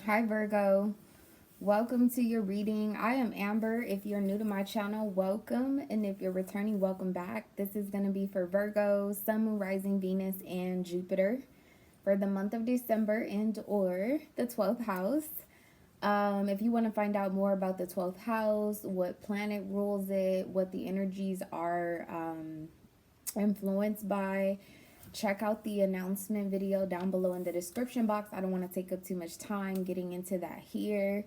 Hi Virgo, welcome to your reading. I am Amber. If you're new to my channel, welcome, and if you're returning, welcome back. This is going to be for Virgo, Sun, Moon, Rising, Venus, and Jupiter for the month of December and or the 12th house. If you want to find out more about the 12th house, what planet rules it, what the energies are influenced by, check out the announcement video down below in the description box. I don't want to take up too much time getting into that here.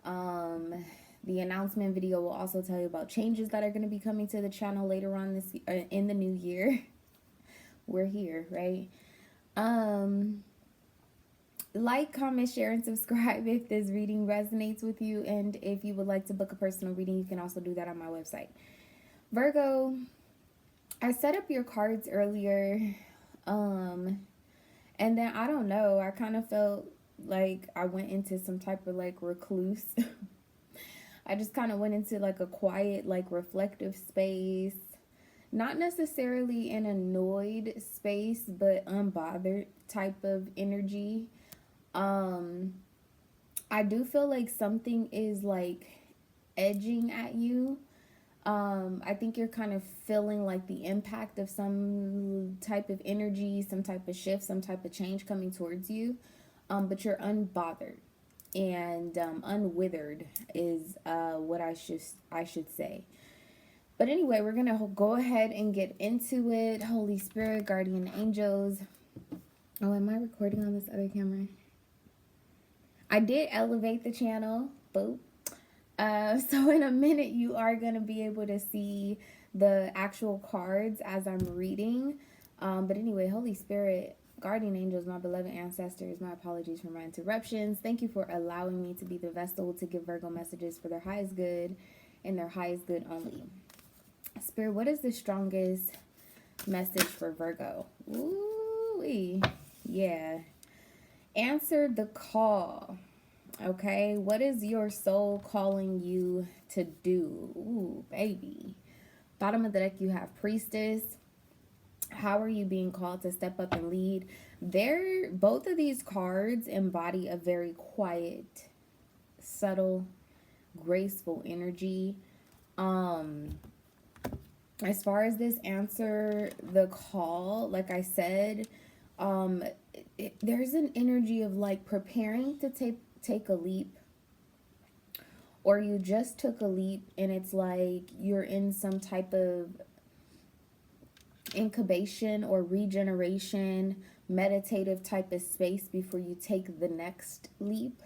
The announcement video will also tell you about changes that are going to be coming to the channel later on this in the new year. We're here, right? Like, comment, share, and subscribe if this reading resonates with you, and if you would like to book a personal reading, you can also do that on my website. Virgo, I set up your cards earlier, and then I don't know, I kind of felt like I went into some type of like recluse. I just kind of went into like a quiet, like reflective space, not necessarily an annoyed space, but unbothered type of energy. I do feel like something is like edging at you. I think you're kind of feeling like the impact of some type of energy, some type of shift, some type of change coming towards you. But you're unbothered and unwithered is what I should say. But anyway, we're going to go ahead and get into it. Holy Spirit, guardian angels. Oh, am I recording on this other camera? I did elevate the channel. Boop. So in a minute, you are going to be able to see the actual cards as I'm reading. But anyway, Holy Spirit, guardian angels, my beloved ancestors, my apologies for my interruptions. Thank you for allowing me to be the vessel to give Virgo messages for their highest good and their highest good only. Spirit, what is the strongest message for Virgo? Ooh, yeah. Answer the call. Okay, what is your soul calling you to do? Ooh, baby. Bottom of the deck, you have Priestess. How are you being called to step up and lead? Both of these cards embody a very quiet, subtle, graceful energy. As far as this answer the call, like I said, there's an energy of like preparing to take a leap, or you just took a leap and it's like you're in some type of incubation or regeneration, meditative type of space before you take the next leap.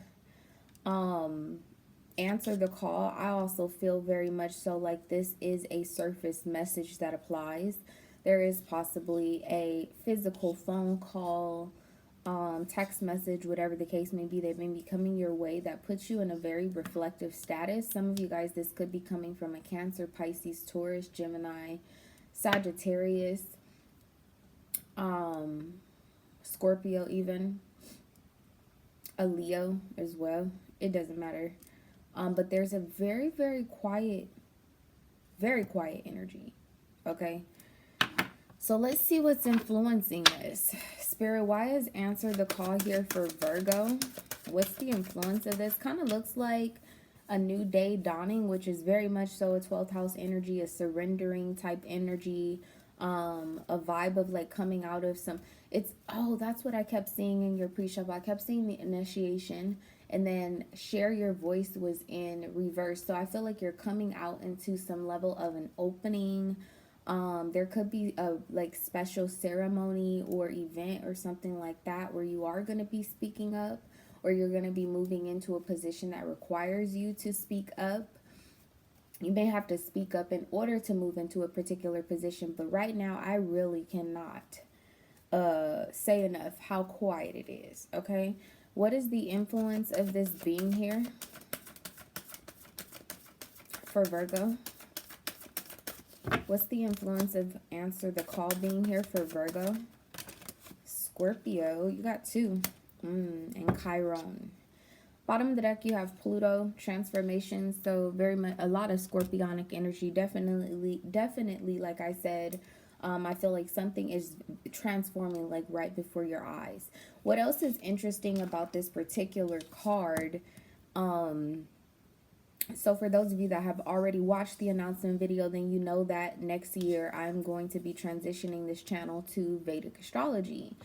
Answer the call. I also feel very much so like this is a surface message that applies. There is possibly a physical phone call, text message, whatever the case may be, that may be coming your way that puts you in a very reflective status. Some of you guys, this could be coming from a Cancer, Pisces, Taurus, Gemini, Sagittarius, Scorpio even, a Leo as well. It doesn't matter. But there's a very, very quiet energy, okay? So let's see what's influencing this. Spirit, why is answer the call here for Virgo? What's the influence of this? Kind of looks like a new day dawning, which is very much so a 12th house energy, a surrendering type energy, a vibe of like coming out of some, that's what I kept seeing in your pre-shuffle. I kept seeing the initiation, and then share your voice was in reverse. So I feel like you're coming out into some level of an opening. There could be a like special ceremony or event or something like that where you are going to be speaking up, or you're going to be moving into a position that requires you to speak up. You may have to speak up in order to move into a particular position, but right now I really cannot say enough how quiet it is, okay? What is the influence of this being here for Virgo? What's the influence of answer the call being here for Virgo? Scorpio, you got two. And Chiron. Bottom of the deck, you have Pluto, transformation. So very much a lot of Scorpionic energy. Definitely, like I said, I feel like something is transforming like right before your eyes. What else is interesting about this particular card? So for those of you that have already watched the announcement video, then you know that next year I'm going to be transitioning this channel to Vedic astrology.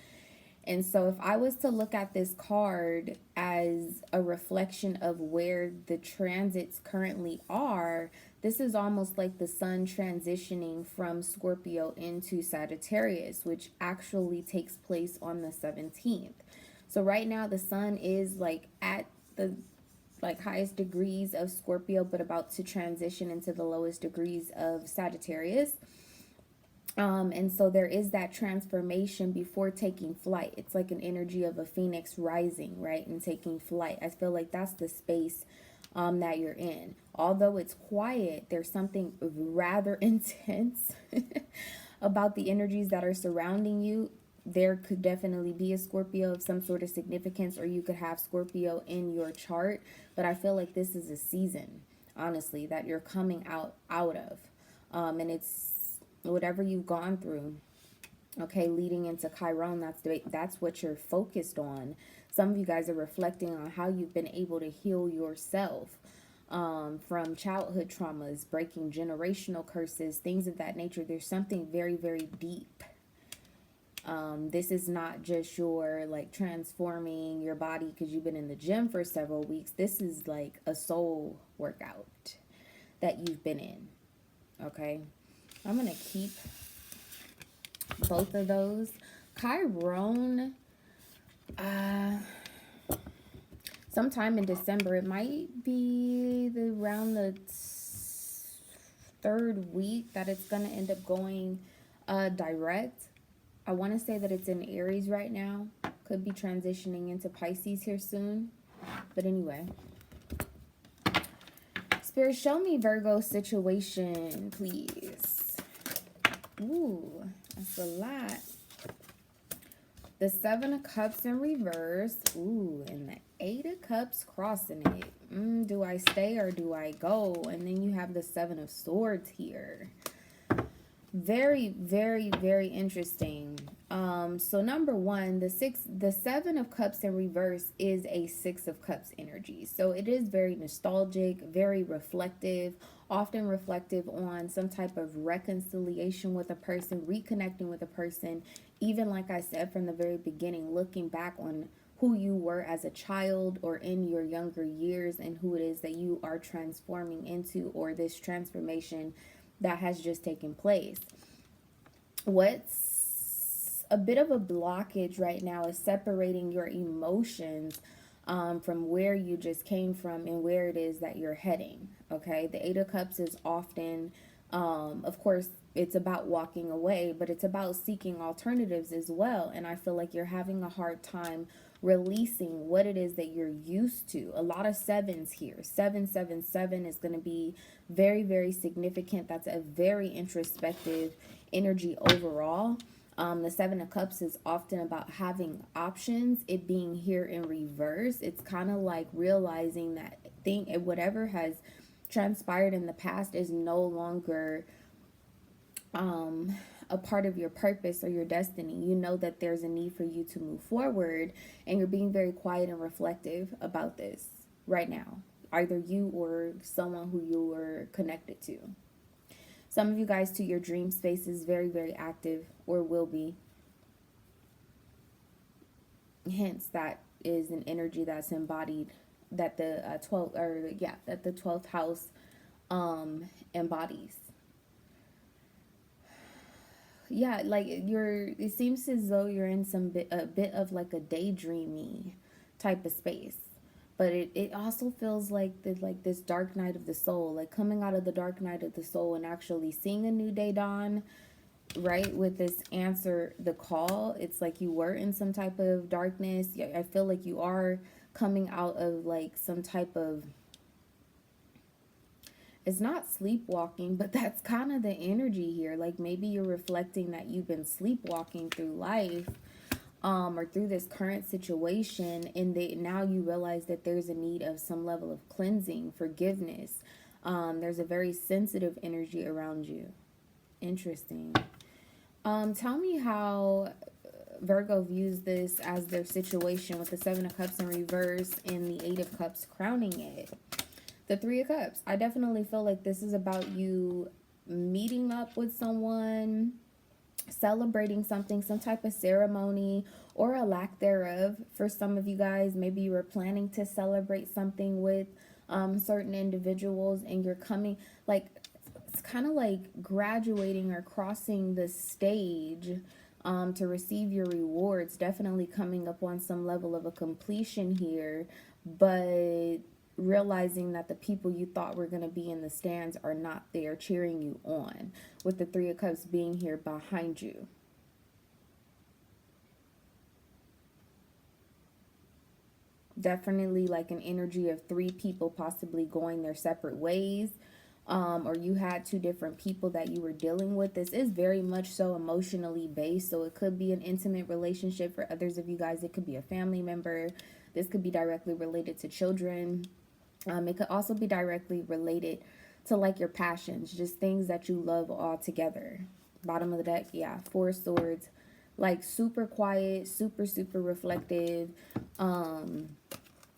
And so if I was to look at this card as a reflection of where the transits currently are, this is almost like the sun transitioning from Scorpio into Sagittarius, which actually takes place on the 17th. So right now the sun is like at the highest degrees of Scorpio, but about to transition into the lowest degrees of Sagittarius. And so there is that transformation before taking flight. It's like an energy of a phoenix rising, right, and taking flight. I feel like that's the space that you're in. Although it's quiet, there's something rather intense about the energies that are surrounding you. There could definitely be a Scorpio of some sort of significance, or you could have Scorpio in your chart. But I feel like this is a season, honestly, that you're coming out of. And it's whatever you've gone through, okay, leading into Chiron, that's what you're focused on. Some of you guys are reflecting on how you've been able to heal yourself from childhood traumas, breaking generational curses, things of that nature. There's something very, very deep. This is not just your like transforming your body because you've been in the gym for several weeks. This is like a soul workout that you've been in, okay? I'm going to keep both of those. Chiron, sometime in December, it might be around the third week that it's going to end up going direct. I want to say that it's in Aries right now. Could be transitioning into Pisces here soon. But anyway. Spirit, show me Virgo situation, please. Ooh, that's a lot. The 7 of Cups in reverse. Ooh, and the 8 of Cups crossing it. Do I stay or do I go? And then you have the 7 of Swords here. Very, very, very interesting. So number one, the 7 of Cups in reverse is a 6 of Cups energy. So it is very nostalgic, very reflective, often reflective on some type of reconciliation with a person, reconnecting with a person. Even like I said from the very beginning, looking back on who you were as a child or in your younger years and who it is that you are transforming into, or this transformation that has just taken place. What's a bit of a blockage right now is separating your emotions from where you just came from and where it is that you're heading. Okay, the 8 of Cups is often, of course, it's about walking away, but it's about seeking alternatives as well. And I feel like you're having a hard time releasing what it is that you're used to. A lot of 7s here. 777 is going to be very, very significant. That's a very introspective energy overall. The 7 of Cups is often about having options. It being here in reverse, it's kind of like realizing that whatever has transpired in the past is no longer a part of your purpose or your destiny. You know that there's a need for you to move forward, and you're being very quiet and reflective about this right now, either you or someone who you are connected to. Some of you guys, to your dream space is very, very active, or will be. Hence, that is an energy that's embodied, that the 12th house embodies. Yeah, like it seems as though you're in a bit of like a daydreamy type of space. But it also feels like this dark night of the soul, like coming out of the dark night of the soul and actually seeing a new day dawn, right? With this answer, the call, it's like you were in some type of darkness. I feel like you are coming out of like some type of, it's not sleepwalking, but that's kind of the energy here. Like maybe you're reflecting that you've been sleepwalking through life, or through this current situation, and now you realize that there's a need of some level of cleansing, forgiveness. There's a very sensitive energy around you. Interesting. Tell me how Virgo views this as their situation with the Seven of Cups in reverse and the Eight of Cups crowning it. The Three of Cups. I definitely feel like this is about you meeting up with someone, celebrating something, some type of ceremony or a lack thereof. For some of you guys, maybe you were planning to celebrate something with certain individuals and you're coming, like, it's kind of like graduating or crossing the stage to receive your rewards. Definitely coming up on some level of a completion here, but realizing that the people you thought were going to be in the stands are not there cheering you on, with the Three of Cups being here behind you. Definitely like an energy of three people possibly going their separate ways, or you had two different people that you were dealing with. This is very much so emotionally based, so it could be an intimate relationship. For others of you guys, it could be a family member. This could be directly related to children. It could also be directly related to like your passions, just things that you love all together. Bottom of the deck, yeah, Four of Swords, like super quiet, super reflective.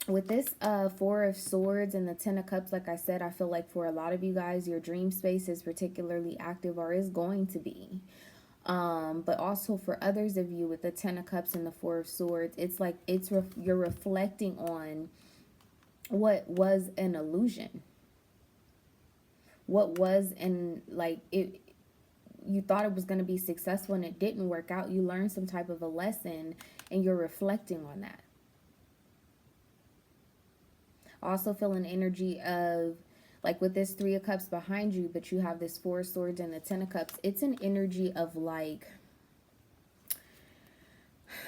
With this Four of Swords and the Ten of Cups, like I said, I feel like for a lot of you guys, your dream space is particularly active or is going to be. But also for others of you with the Ten of Cups and the Four of Swords, it's like you're reflecting on what was an illusion, what was, and like it, you thought it was going to be successful and it didn't work out. You learned some type of a lesson and you're reflecting on that. Also feel an energy of, like with this Three of Cups behind you, but you have this Four of Swords and the Ten of Cups. It's an energy of like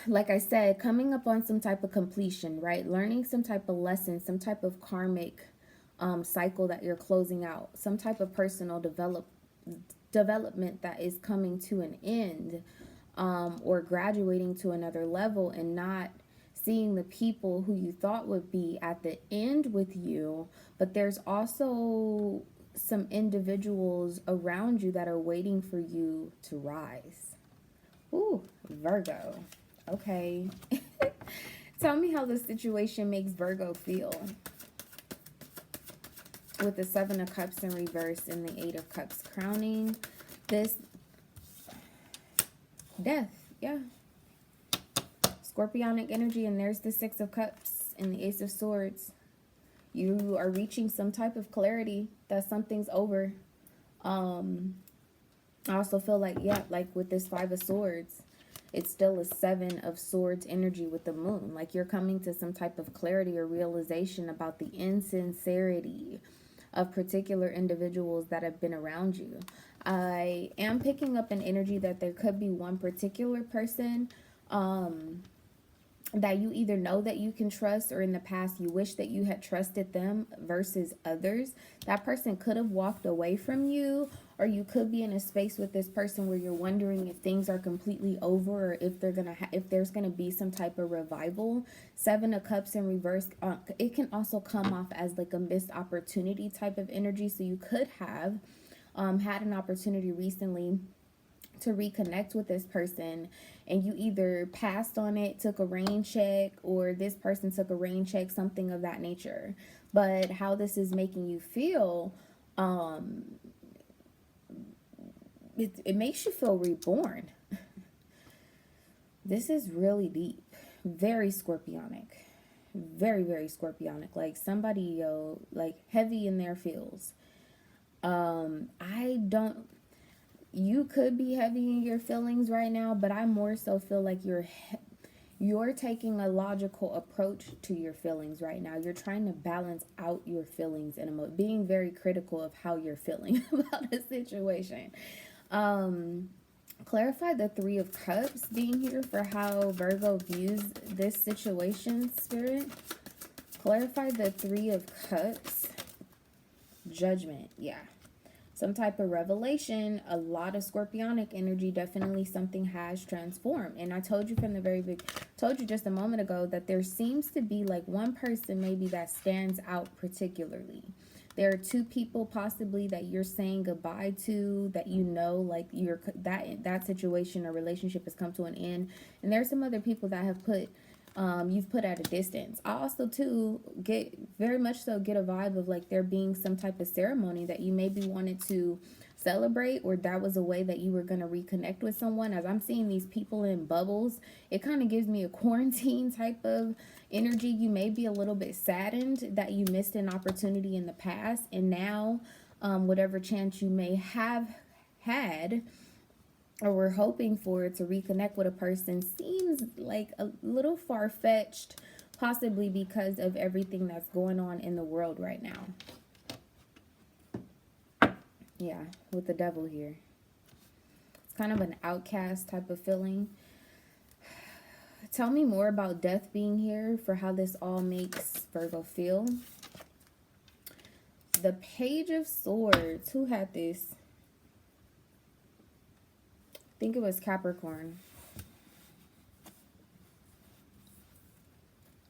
I said, coming up on some type of completion, right? Learning some type of lesson, some type of karmic cycle that you're closing out, some type of personal development that is coming to an end, or graduating to another level, and not seeing the people who you thought would be at the end with you. But there's also some individuals around you that are waiting for you to rise. Ooh, Virgo. Okay. Tell me how this situation makes Virgo feel. With the Seven of Cups in reverse and the Eight of Cups crowning this. Death. Yeah. Scorpionic energy. And there's the Six of Cups and the Ace of Swords. You are reaching some type of clarity that something's over. I also feel like, yeah, like with this Five of Swords, it's still a Seven of Swords energy with the moon. Like you're coming to some type of clarity or realization about the insincerity of particular individuals that have been around you. I am picking up an energy that there could be one particular person that you either know that you can trust, or in the past you wish that you had trusted them versus others. That person could have walked away from you, or you could be in a space with this person where you're wondering if things are completely over, or if they're gonna if there's gonna be some type of revival. Seven of Cups in reverse, it can also come off as like a missed opportunity type of energy. So you could have had an opportunity recently to reconnect with this person, and you either passed on it, took a rain check, or this person took a rain check, something of that nature. But how this is making you feel, it makes you feel reborn. This is really deep, very Scorpionic, very Scorpionic. Like somebody, like heavy in their feels. You could be heavy in your feelings right now, but I more so feel like you're taking a logical approach to your feelings right now. You're trying to balance out your feelings and being very critical of how you're feeling about a situation. Clarify the Three of Cups being here for how Virgo views this situation, Spirit. Clarify the Three of Cups. Judgment, yeah. Some type of revelation, a lot of Scorpionic energy, definitely something has transformed. And I told you from the told you just a moment ago that there seems to be like one person maybe that stands out particularly. There are two people possibly that you're saying goodbye to, that you know, like you're that situation or relationship has come to an end. And there's some other people that have put you've put at a distance. I also too get very much so get a vibe of like there being some type of ceremony that you maybe wanted to celebrate, or that was a way that you were going to reconnect with someone. As I'm seeing these people in bubbles, it kind of gives me a quarantine type of energy. You may be a little bit saddened that you missed an opportunity in the past, and now whatever chance you may have had or we're hoping for to reconnect with a person seems like a little far-fetched, possibly because of everything that's going on in the world right now. Yeah, with the devil here. It's kind of an outcast type of feeling. Tell me more about death being here for how this all makes Virgo feel. The Page of Swords. Who had this? I think it was Capricorn.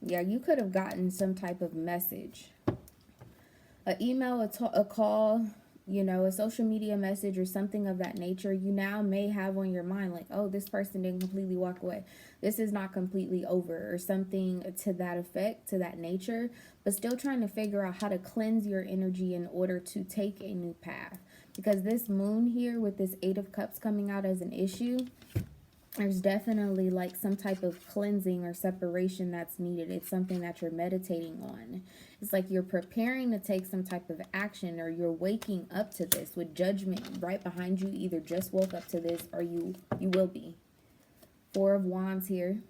Yeah, you could have gotten some type of message. An email, a call, you know, a social media message or something of that nature. You now may have on your mind like, oh, this person didn't completely walk away. This is not completely over, or something to that effect, to that nature. But still trying to figure out how to cleanse your energy in order to take a new path. Because this moon here with this 8 of Cups coming out as an issue, there's definitely like some type of cleansing or separation that's needed. It's something that you're meditating on. It's like you're preparing to take some type of action, or you're waking up to this with Judgment right behind you. Either just woke up to this or you will be. 4 of Wands here.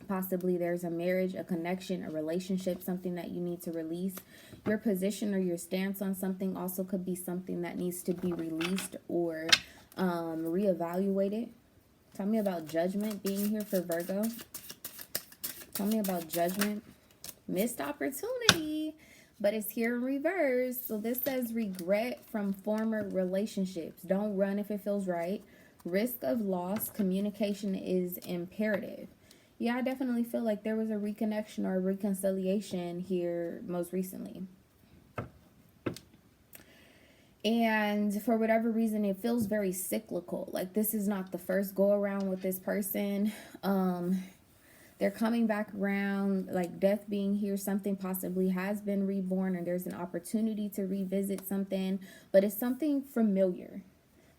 Possibly there's a marriage, a connection, a relationship, something that you need to release. Your position or your stance on something also could be something that needs to be released or reevaluated. Tell me about Judgment being here for Virgo. Tell me about Judgment. Missed opportunity, but it's here in reverse. So this says regret from former relationships. Don't run if it feels right. Risk of loss. Communication is imperative. Yeah, I definitely feel like there was a reconnection or a reconciliation here most recently. And for whatever reason, it feels very cyclical. Like this is not the first go around with this person. They're coming back around, like death being here. Something possibly has been reborn, or there's an opportunity to revisit something, but it's something familiar.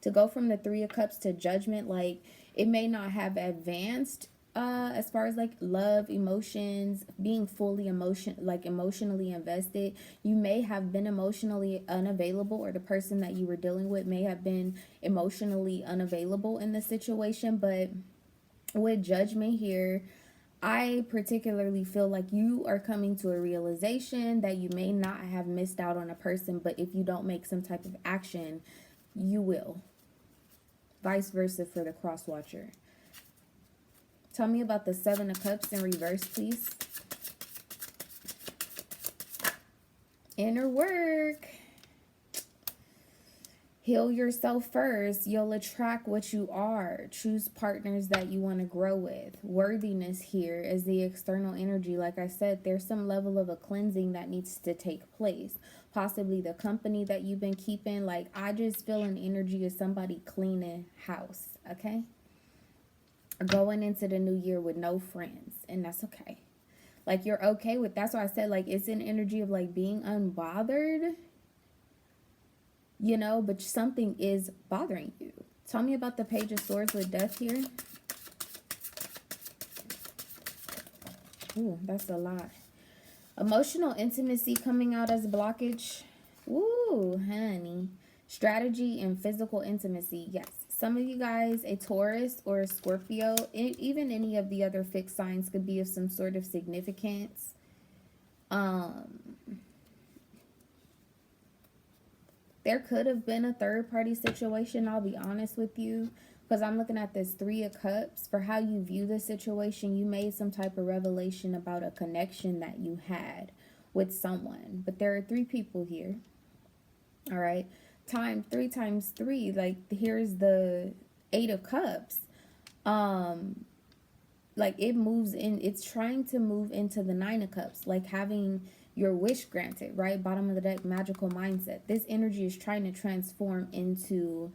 To go from the 3 of Cups to Judgment, like it may not have advanced as far as like love, emotions, being fully emotionally invested. You may have been emotionally unavailable, or the person that you were dealing with may have been emotionally unavailable in the situation. But with Judgment here, I particularly feel like you are coming to a realization that you may not have missed out on a person, but if you don't make some type of action, you will. Vice versa for the cross watcher. Tell me about the 7 of Cups in reverse, please. Inner work. Heal yourself first. You'll attract what you are. Choose partners that you want to grow with. Worthiness here is the external energy. Like I said, there's some level of a cleansing that needs to take place. Possibly the company that you've been keeping. Like I just feel an energy of somebody cleaning house. Okay? Going into the new year with no friends, and that's okay. Like you're okay with, that's why I said like it's an energy of like being unbothered, you know, but something is bothering you. Tell me about the Page of Swords with death here. Ooh, that's a lot. Emotional intimacy coming out as a blockage. Ooh, honey. Strategy and physical intimacy. Yes. Some of you guys, a Taurus or a Scorpio, even any of the other fixed signs could be of some sort of significance. There could have been a third-party situation, I'll be honest with you, because I'm looking at this 3 of Cups. For how you view the situation, you made some type of revelation about a connection that you had with someone. But there are 3 people here, all right? 3 times 3, like here's the 8 of Cups. like it moves in, it's trying to move into the Nine of Cups, like having your wish granted, right? Bottom of the deck, magical mindset. This energy is trying to transform into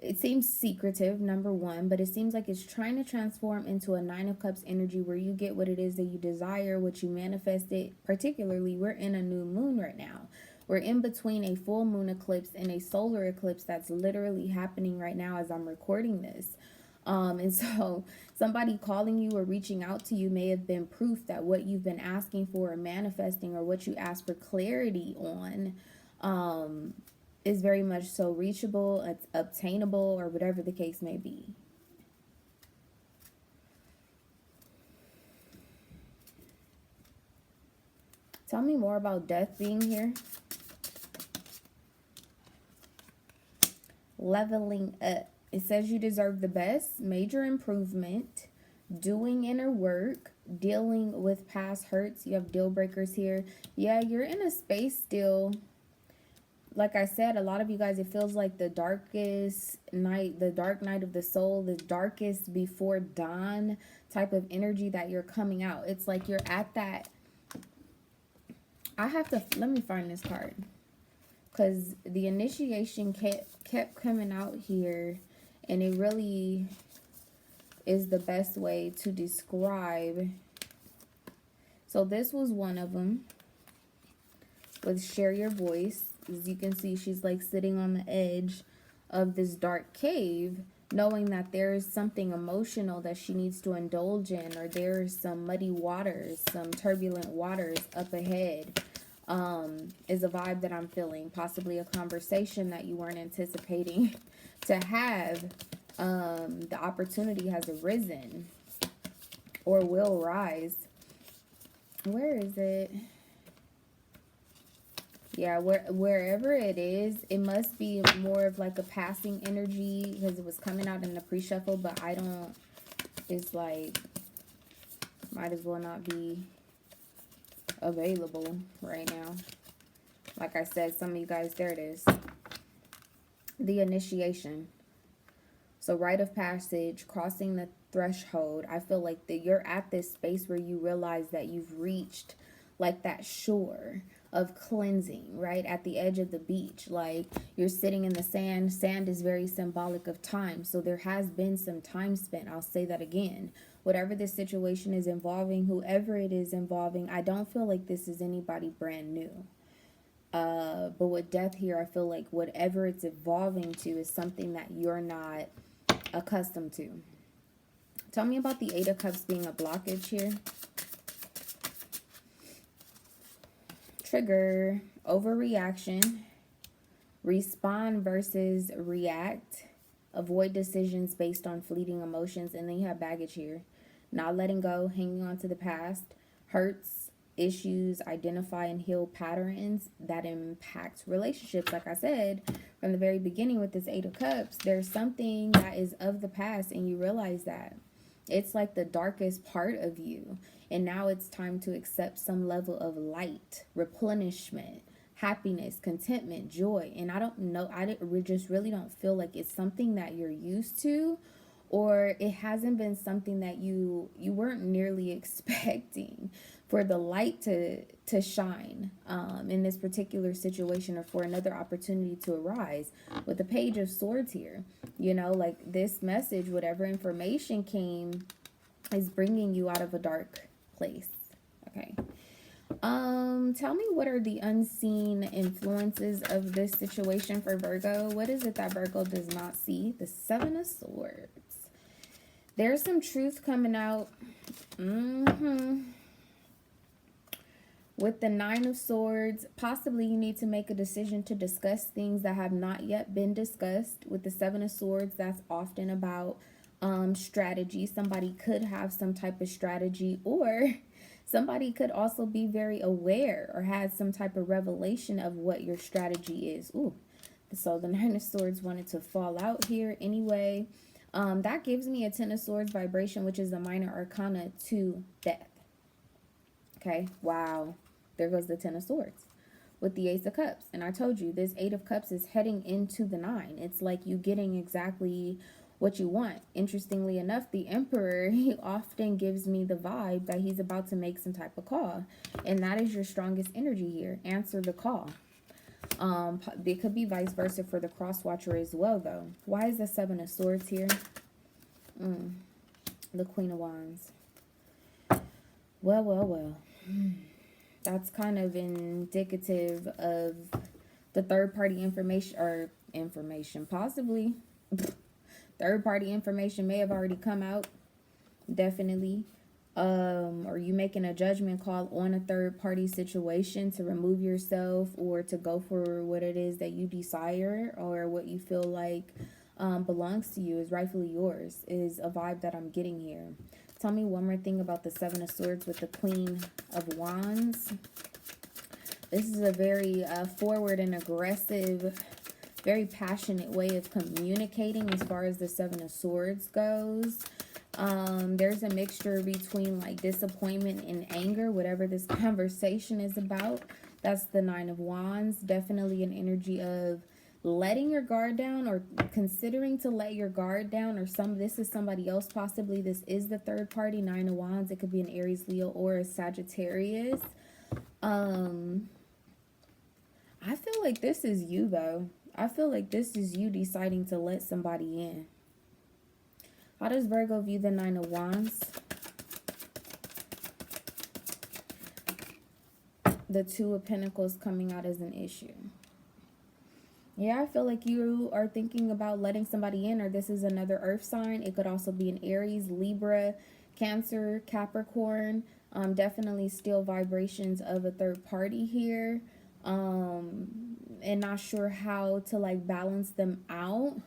it seems secretive, number one, but it seems like it's trying to transform into a Nine of Cups energy where you get what it is that you desire, what you manifested. Particularly, we're in a new moon right now. We're in between a full moon eclipse and a solar eclipse that's literally happening right now as I'm recording this. And so somebody calling you or reaching out to you may have been proof that what you've been asking for or manifesting, or what you asked for clarity on, is very much so reachable, it's obtainable, or whatever the case may be. Tell me more about death being here. Leveling up. It says you deserve the best, major improvement, doing inner work, dealing with past hurts. You have deal breakers here. Yeah, you're in a space still. Like I said, a lot of you guys, it feels like the darkest night, the dark night of the soul, the darkest before dawn type of energy that you're coming out. It's like you're at that. I have to, let me find this card, because the initiation kept coming out here, and it really is the best way to describe. So this was one of them, with share your voice. As you can see, she's like sitting on the edge of this dark cave, knowing that there is something emotional that she needs to indulge in, or there's some muddy waters, some turbulent waters up ahead, is a vibe that I'm feeling. Possibly a conversation that you weren't anticipating to have. The opportunity has arisen or will rise. Where is it? Yeah, wherever it is, it must be more of like a passing energy, because it was coming out in the pre-shuffle, but I don't, it's like, might as well not be available right now. Like I said, some of you guys, there it is. The initiation. So rite of passage, crossing the threshold. I feel like that you're at this space where you realize that you've reached like that shore of cleansing, right? At the edge of the beach, like you're sitting in the sand. Sand is very symbolic of time. So there has been some time spent. I'll say that again. Whatever this situation is involving, whoever it is involving, I don't feel like this is anybody brand new. But with death here, I feel like whatever it's evolving to is something that you're not accustomed to. Tell me about the Eight of Cups being a blockage here. Trigger, overreaction, respond versus react, avoid decisions based on fleeting emotions, and then you have baggage here. Not letting go, hanging on to the past, hurts, issues, identify and heal patterns that impact relationships. Like I said from the very beginning with this Eight of Cups, there's something that is of the past, and you realize that. It's like the darkest part of you. And now it's time to accept some level of light, replenishment, happiness, contentment, joy. And I don't know, we just really don't feel like it's something that you're used to, or it hasn't been something that you weren't nearly expecting for the light to shine in this particular situation, or for another opportunity to arise. With the Page of Swords here, you know, like this message, whatever information came, is bringing you out of a dark place. Okay. Tell me, what are the unseen influences of this situation for Virgo? What is it that Virgo does not see? The Seven of Swords. There's some truth coming out. With the Nine of Swords, possibly you need to make a decision to discuss things that have not yet been discussed. With the Seven of Swords, that's often about strategy. Somebody could have some type of strategy, or somebody could also be very aware or had some type of revelation of what your strategy is. Ooh, so the Nine of Swords wanted to fall out here anyway. That gives me a Ten of Swords vibration, which is the minor arcana to death. Okay, wow. There goes the Ten of Swords. with the Ace of Cups. And I told you, this Eight of Cups is heading into the Nine. It's like you getting exactly what you want. Interestingly enough, the Emperor, he often gives me the vibe that he's about to make some type of call. And that is your strongest energy here. Answer the call. It could be vice versa for the cross watcher as well, though. Why is the Seven of Swords here? The Queen of Wands. Well. That's kind of indicative of the third-party information, possibly. Third-party information may have already come out, definitely. Or you making a judgment call on a third-party situation to remove yourself or to go for what it is that you desire or what you feel like belongs to you, is rightfully yours, is a vibe that I'm getting here. Tell me one more thing about the Seven of Swords with the Queen of Wands. This is a very forward and aggressive, very passionate way of communicating as far as the Seven of Swords goes. There's a mixture between like disappointment and anger, whatever this conversation is about. That's the Nine of Wands. Definitely an energy of letting your guard down or considering to let your guard down, or this is somebody else possibly. This is the third party. Nine of Wands. It could be an Aries, Leo, or a Sagittarius. I feel like this is you, though. I feel like this is you deciding to let somebody in. How does Virgo view the Nine of Wands? The Two of Pentacles coming out as an issue. Yeah, I feel like you are thinking about letting somebody in, or this is another earth sign. It could also be an Aries, Libra, Cancer, Capricorn. Definitely still vibrations of a third party here. And not sure how to like balance them out.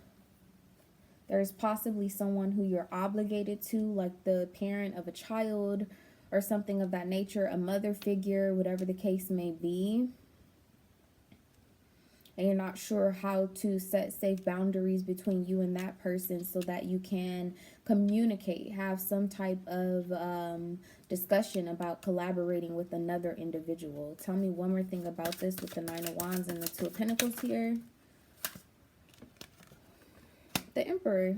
There's possibly someone who you're obligated to, like the parent of a child or something of that nature, a mother figure, whatever the case may be. And you're not sure how to set safe boundaries between you and that person so that you can communicate, have some type of discussion about collaborating with another individual. Tell me one more thing about this with the Nine of Wands and the Two of Pentacles here. The Emperor.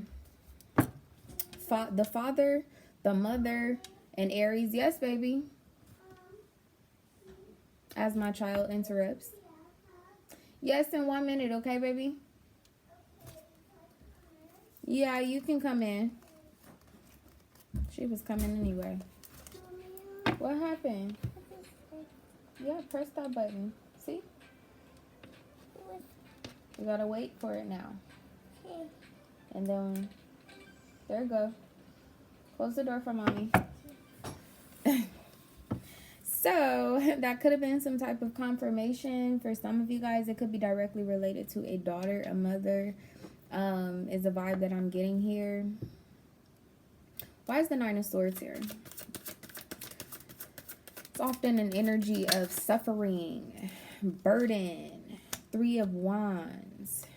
The father, the mother, and Aries. Yes, baby. As my child interrupts. Yes, in 1 minute, okay, baby? Yeah, you can come in. She was coming anyway. What happened? Yeah, press that button. See? You gotta wait for it now. And then, there you go. Close the door for mommy. So, that could have been some type of confirmation. For some of you guys, it could be directly related to a daughter, a mother, is a vibe that I'm getting here. Why is the Nine of Swords here? It's often an energy of suffering, burden, Three of Wands.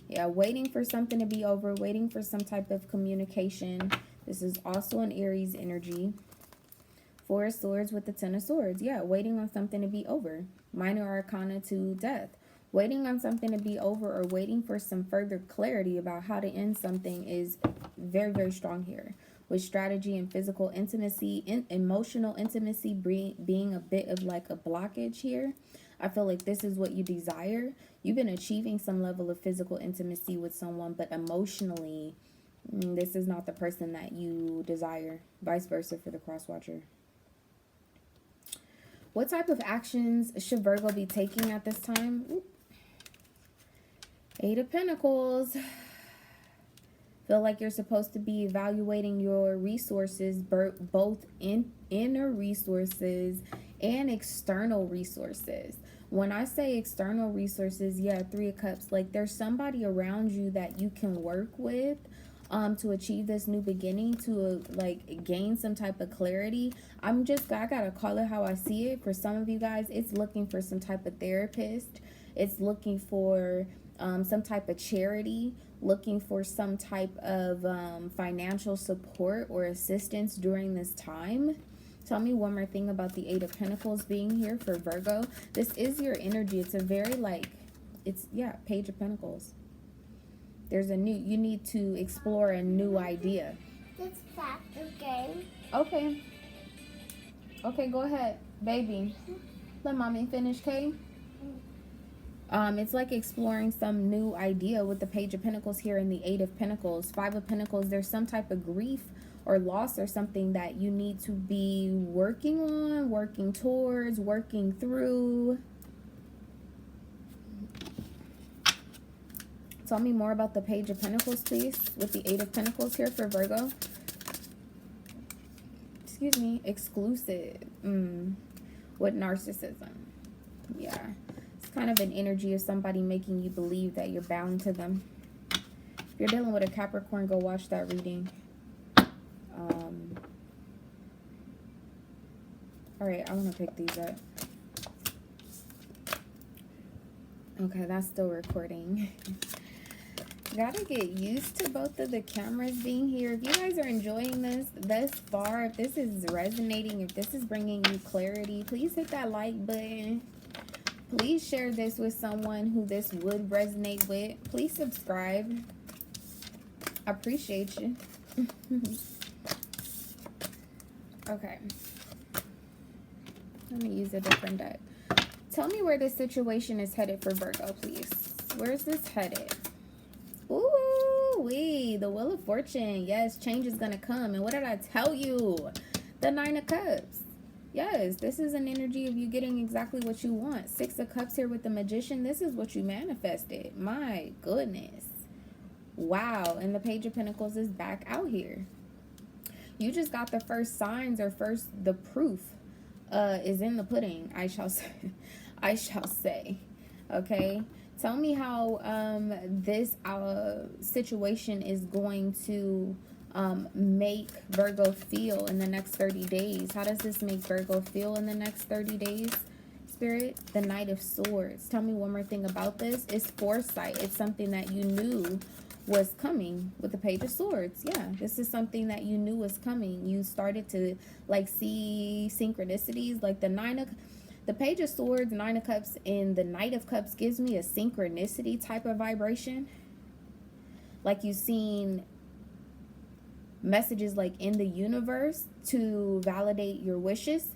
Yeah, waiting for something to be over, waiting for some type of communication. This is also an Aries energy. Four of Swords with the Ten of Swords. Yeah, waiting on something to be over. Minor Arcana to Death. Waiting on something to be over or waiting for some further clarity about how to end something is very, very strong here. With strategy and physical intimacy, emotional intimacy being a bit of like a blockage here. I feel like this is what you desire. You've been achieving some level of physical intimacy with someone, but emotionally, this is not the person that you desire. Vice versa for the cross watcher. What type of actions should Virgo be taking at this time? Ooh. Eight of Pentacles. Feel like you're supposed to be evaluating your resources, both inner resources and external resources. When I say external resources, yeah, Three of Cups, like there's somebody around you that you can work with to achieve this new beginning, to like gain some type of clarity. I gotta call it how I see it. For some of you guys, it's looking for some type of therapist. It's looking for some type of charity, looking for some type of financial support or assistance during this time. Tell me one more thing about the Eight of Pentacles being here for Virgo. This is your energy. It's a very like, it's, yeah, Page of Pentacles. There's a new, you need to explore a new idea. It's fast, okay? Okay. Okay, go ahead, baby. Let mommy finish, okay? It's like exploring some new idea with the Page of Pentacles here and the Eight of Pentacles. Five of Pentacles, there's some type of grief or loss or something that you need to be working on, working towards, working through. Tell me more about the Page of Pentacles, please, with the Eight of Pentacles here for Virgo. Excuse me, exclusive. With narcissism. Yeah. It's kind of an energy of somebody making you believe that you're bound to them. If you're dealing with a Capricorn, go watch that reading. All right, I want to pick these up. Okay, that's still recording. Gotta get used to both of the cameras being here. If you guys are enjoying this thus far, if this is resonating, if this is bringing you clarity, please hit that like button. Please share this with someone who this would resonate with. Please subscribe. I appreciate you. Okay. Let me use a different deck. Tell me where this situation is headed for Virgo, please. Where is this headed? Ooh-wee, the Wheel of Fortune. Yes, change is going to come. And what did I tell you? The Nine of Cups. Yes, this is an energy of you getting exactly what you want. Six of Cups here with the Magician. This is what you manifested. My goodness. Wow. And the Page of Pentacles is back out here. You just got the first signs, or the proof is in the pudding, I shall say. I shall say. Okay. Tell me how this situation is going to make Virgo feel in the next 30 days. How does this make Virgo feel in the next 30 days, Spirit? The Knight of Swords. Tell me one more thing about this. It's foresight. It's something that you knew was coming with the Page of Swords. Yeah, this is something that you knew was coming. You started to like see synchronicities, like the Page of Swords, Nine of Cups, and the Knight of Cups gives me a synchronicity type of vibration. Like you've seen messages like in the universe to validate your wishes.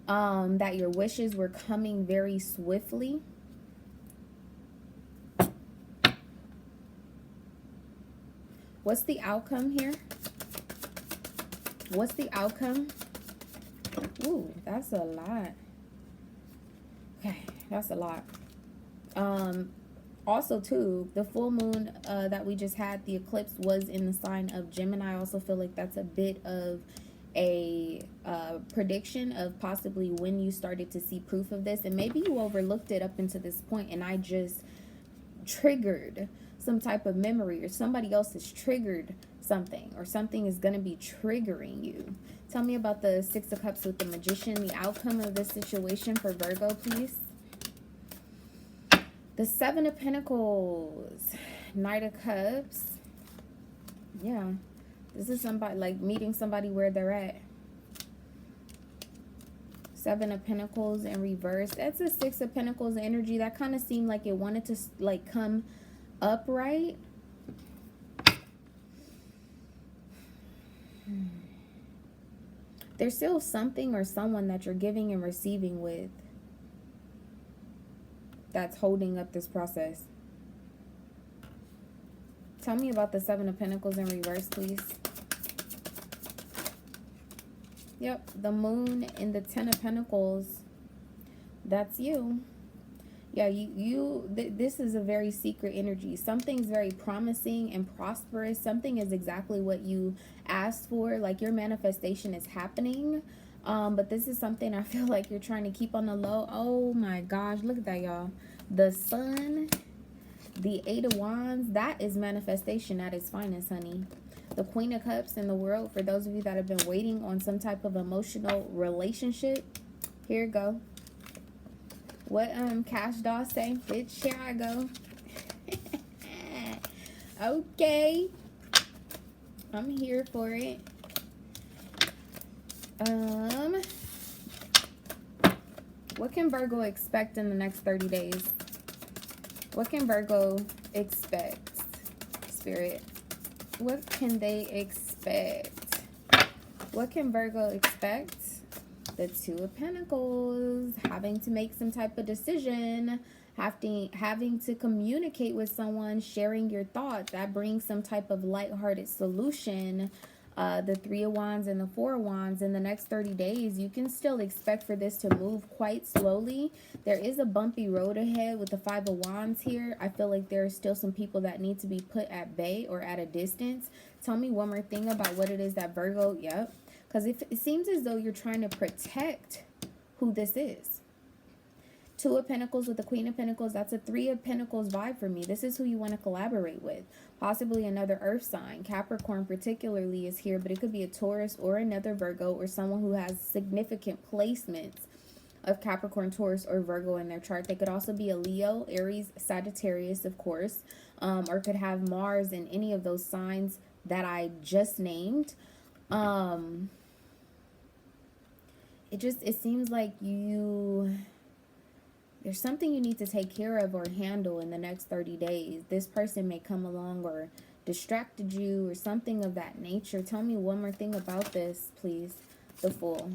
That your wishes were coming very swiftly. What's the outcome here? What's the outcome? Ooh, that's a lot. Okay, that's a lot. Also, too, the full moon that we just had, the eclipse, was in the sign of Gemini. I also feel like that's a bit of a prediction of possibly when you started to see proof of this. And maybe you overlooked it up until this point, and I just triggered some type of memory, or somebody else has triggered something, or something is going to be triggering you. Tell me about the Six of Cups with the Magician, the outcome of this situation for Virgo, please. The Seven of Pentacles, Knight of Cups. Yeah, this is somebody like meeting somebody where they're at. Seven of Pentacles in reverse. That's a Six of Pentacles energy. That kind of seemed like it wanted to like come upright. There's still something or someone that you're giving and receiving with that's holding up this process. Tell me about the Seven of Pentacles in reverse, please. Yep, the Moon and the Ten of Pentacles. That's you. Yeah, this is a very secret energy. Something's very promising and prosperous. Something is exactly what you asked for. Like your manifestation is happening. But this is something I feel like you're trying to keep on the low. Oh my gosh, look at that, y'all. The Sun, the Eight of Wands, that is manifestation at its finest, honey. The Queen of Cups in the World, for those of you that have been waiting on some type of emotional relationship, here you go. What Cash Doll say? Bitch, here I go. Okay. I'm here for it. What can Virgo expect in the next 30 days? What can Virgo expect, Spirit? What can they expect? What can Virgo expect? The Two of Pentacles, having to make some type of decision, having to communicate with someone, sharing your thoughts. That brings some type of lighthearted solution. The Three of Wands and the Four of Wands, in the next 30 days, you can still expect for this to move quite slowly. There is a bumpy road ahead with the Five of Wands here. I feel like there are still some people that need to be put at bay or at a distance. Tell me one more thing about what it is that Virgo, yep. Because it seems as though you're trying to protect who this is. Two of Pentacles with the Queen of Pentacles. That's a Three of Pentacles vibe for me. This is who you want to collaborate with. Possibly another earth sign. Capricorn particularly is here, but it could be a Taurus or another Virgo or someone who has significant placements of Capricorn, Taurus, or Virgo in their chart. They could also be a Leo, Aries, Sagittarius, of course, or could have Mars in any of those signs that I just named. It seems like there's something you need to take care of or handle in the next 30 days. This person may come along or distracted you or something of that nature. Tell me one more thing about this, please. The Fool.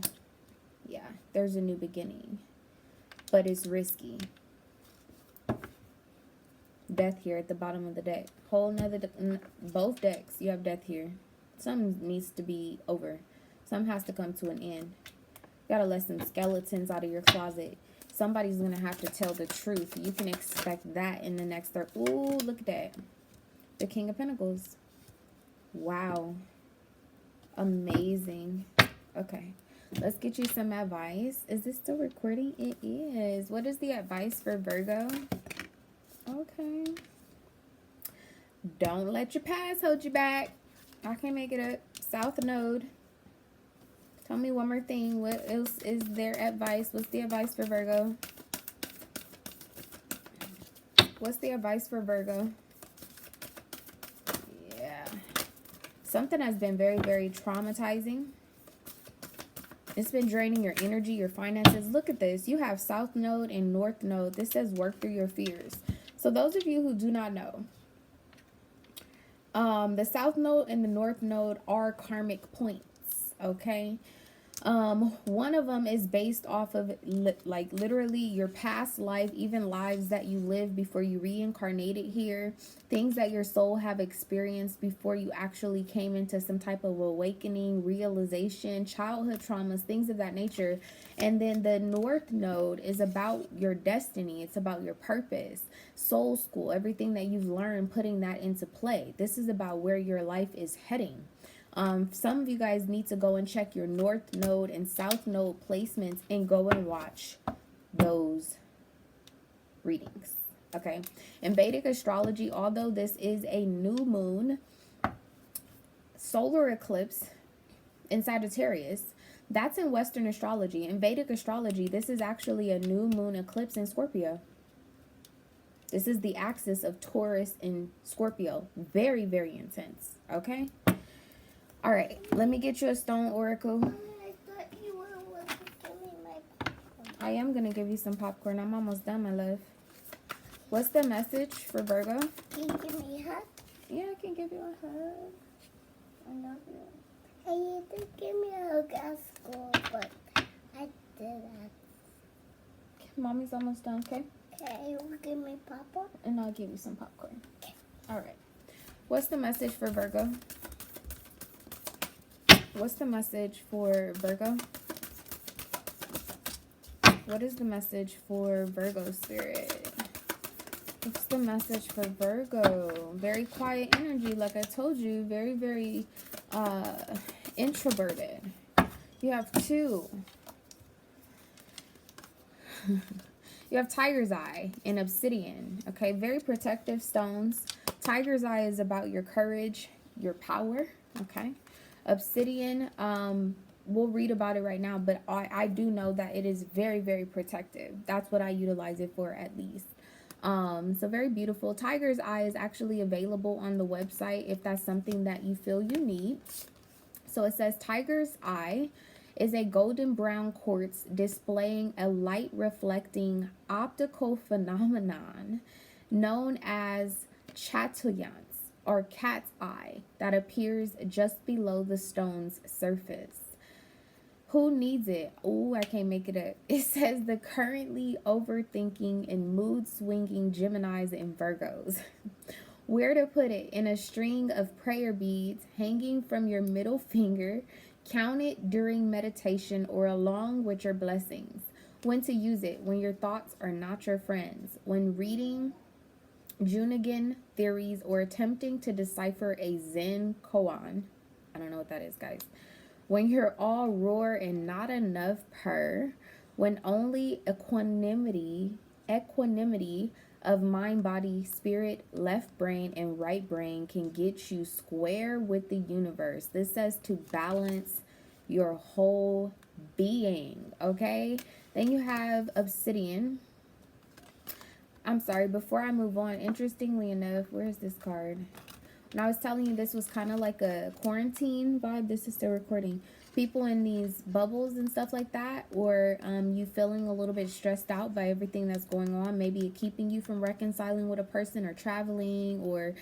Yeah, there's a new beginning, but it's risky. Death here at the bottom of the deck. Both decks, you have death here. Something needs to be over. Something has to come to an end. You gotta let some skeletons out of your closet. Somebody's going to have to tell the truth. You can expect that in the next Ooh, look at that. The King of Pentacles. Wow. Amazing. Okay. Let's get you some advice. Is this still recording? It is. What is the advice for Virgo? Okay. Don't let your past hold you back. I can't make it up. South Node. Tell me one more thing. What else is their advice? What's the advice for Virgo? What's the advice for Virgo? Yeah. Something has been very, very traumatizing. It's been draining your energy, your finances. Look at this. You have South Node and North Node. This says work through your fears. So those of you who do not know, the South Node and the North Node are karmic points, okay? One of them is based off of like literally your past life, even lives that you lived before you reincarnated here, things that your soul have experienced before you actually came into some type of awakening, realization, childhood traumas, things of that nature. And then the North Node is about your destiny. It's about your purpose, soul school, everything that you've learned, putting that into play. This is about where your life is heading. Some of you guys need to go and check your North Node and South Node placements and go and watch those readings. Okay. In Vedic astrology, although this is a new moon solar eclipse in Sagittarius, that's in Western astrology. In Vedic astrology, this is actually a new moon eclipse in Scorpio. This is the axis of Taurus and Scorpio. Very, very intense. Okay. All right, let me get you a stone oracle. Mommy, I thought you were giving me my popcorn. I am going to give you some popcorn. I'm almost done, my love. What's the message for Virgo? Can you give me a hug? Yeah, I can give you a hug. I love you. Hey, you did give me a hug at school, but I didn't. Mommy's almost done, okay? Okay, you will give me popcorn? And I'll give you some popcorn. All right. What's the message for Virgo? What's the message for Virgo? What is the message for Virgo, Spirit? What's the message for Virgo? Very quiet energy, like I told you. Very, very introverted. You have two. You have Tiger's Eye and Obsidian. Okay, very protective stones. Tiger's Eye is about your courage, your power. Okay. Obsidian, we'll read about it right now, but I do know that it is very, very protective. That's what I utilize it for, at least. So very beautiful. Tiger's Eye is actually available on the website if that's something that you feel you need. So it says Tiger's Eye is a golden brown quartz displaying a light reflecting optical phenomenon known as chatoyance or cat's eye that appears just below the stone's surface. Who needs it? Oh, I can't make it up. It says the currently overthinking and mood swinging Geminis and Virgos. Where to put it? In a string of prayer beads hanging from your middle finger. Count it during meditation or along with your blessings. When to use it? When your thoughts are not your friends. When reading Jungian theories or attempting to decipher a Zen koan. I don't know what that is, guys. When you're all roar and not enough purr. When only equanimity of mind, body, spirit, left brain, and right brain can get you square with the universe. This says to balance your whole being, okay? Then you have obsidian. I'm sorry, before I move on, interestingly enough, where's this card? When I was telling you this was kind of like a quarantine vibe, this is still recording. People in these bubbles and stuff like that, or you feeling a little bit stressed out by everything that's going on, maybe keeping you from reconciling with a person or traveling or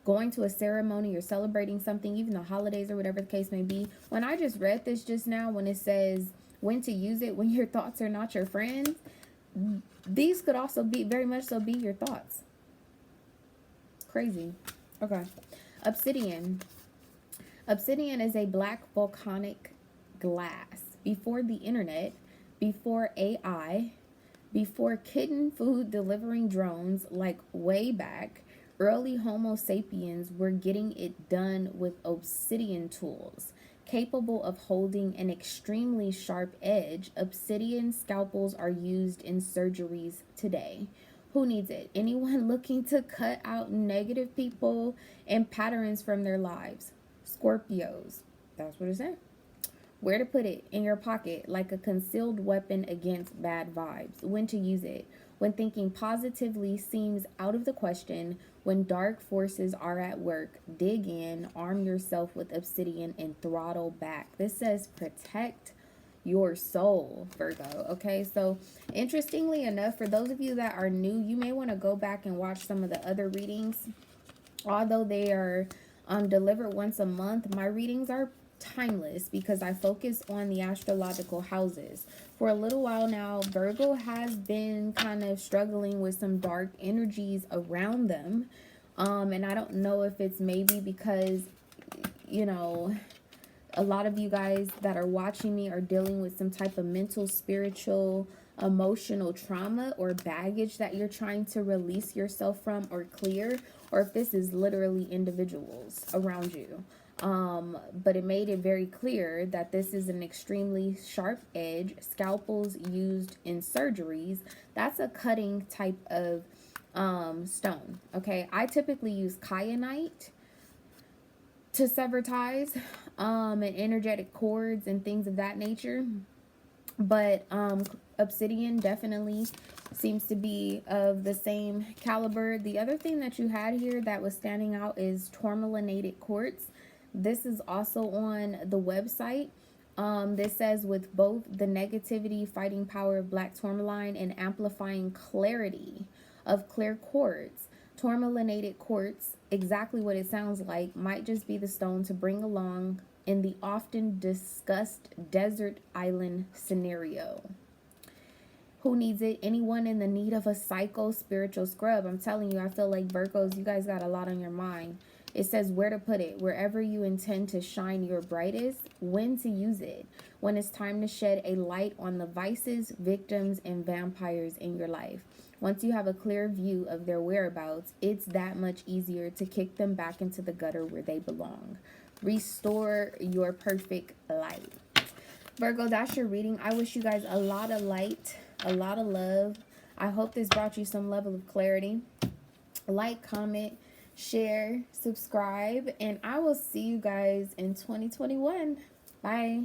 going to a ceremony or celebrating something, even the holidays or whatever the case may be. When I just read this just now, when it says when to use it, when your thoughts are not your friends, these could also be very much so be your thoughts. Crazy. Okay. Obsidian. Obsidian is a black volcanic glass. Before the internet, before AI, before kitten food delivering drones, like way back, early Homo sapiens were getting it done with obsidian tools. Capable of holding an extremely sharp edge, obsidian scalpels are used in surgeries today. Who needs it? Anyone looking to cut out negative people and patterns from their lives. Scorpios. That's what it said. Where to put it? In your pocket, like a concealed weapon against bad vibes. When to use it? When thinking positively seems out of the question. When dark forces are at work, dig in, arm yourself with obsidian, and throttle back. This says protect your soul, Virgo. Okay, so interestingly enough, for those of you that are new, you may want to go back and watch some of the other readings. Although they are delivered once a month, my readings are timeless because I focus on the astrological houses. For a little while now, Virgo has been kind of struggling with some dark energies around them. And I don't know if it's maybe because, you know, a lot of you guys that are watching me are dealing with some type of mental, spiritual, emotional trauma or baggage that you're trying to release yourself from or clear, or if this is literally individuals around you. But it made it very clear that this is an extremely sharp edge, scalpels used in surgeries. That's a cutting type of stone. Okay, I typically use kyanite to sever ties and energetic cords and things of that nature, but obsidian definitely seems to be of the same caliber. The other thing that you had here that was standing out is tourmalinated quartz. This is also on the website. This says with both the negativity fighting power of black tourmaline and amplifying clarity of clear quartz. Tourmalinated quartz, exactly what it sounds like, might just be the stone to bring along in the often discussed desert island scenario. Who needs it? Anyone in the need of a psycho spiritual scrub. I'm telling you, I feel like Virgos, you guys got a lot on your mind. It says where to put it, wherever you intend to shine your brightest, when to use it, when it's time to shed a light on the vices, victims, and vampires in your life. Once you have a clear view of their whereabouts, it's that much easier to kick them back into the gutter where they belong. Restore your perfect light. Virgo, that's your reading. I wish you guys a lot of light, a lot of love. I hope this brought you some level of clarity. Like, comment, share, subscribe, and I will see you guys in 2021. Bye.